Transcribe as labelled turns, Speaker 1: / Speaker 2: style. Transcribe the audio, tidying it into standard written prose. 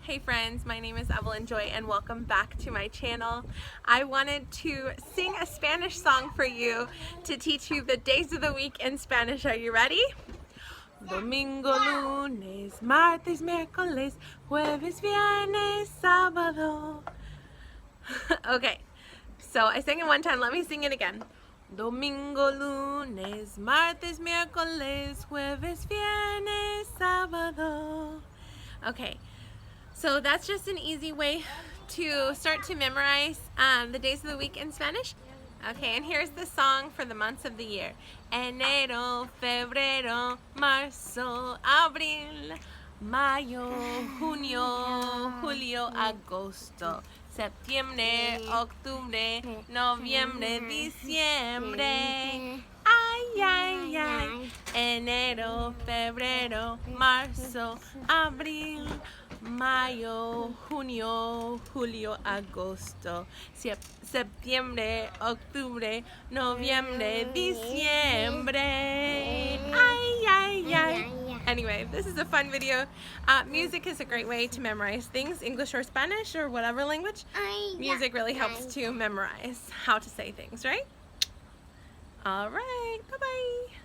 Speaker 1: Hey friends, my name is Evelyn Joy and welcome back to my channel. I wanted to sing a Spanish song for you to teach you the days of the week in Spanish. Are you ready? Domingo, lunes, martes, miércoles, jueves, viernes, sábado. Okay, so I sang it one time. Let me sing it again. Domingo, lunes, martes, miércoles, jueves, viernes, sábado. Okay, so that's just an easy way to start to memorize the days of the week in Spanish. Okay, and here's the song for the months of the year. Enero, febrero, marzo, abril, mayo, junio, julio, agosto, septiembre, octubre, noviembre, diciembre. Ay, ay, ay. Enero, febrero, marzo, abril, mayo, junio, julio, agosto, septiembre, octubre, noviembre, diciembre. Ay, ay, ay. Anyway, this is a fun video. Music is a great way to memorize things, English or Spanish or whatever language. Music really helps to memorize how to say things, right? All right, bye-bye.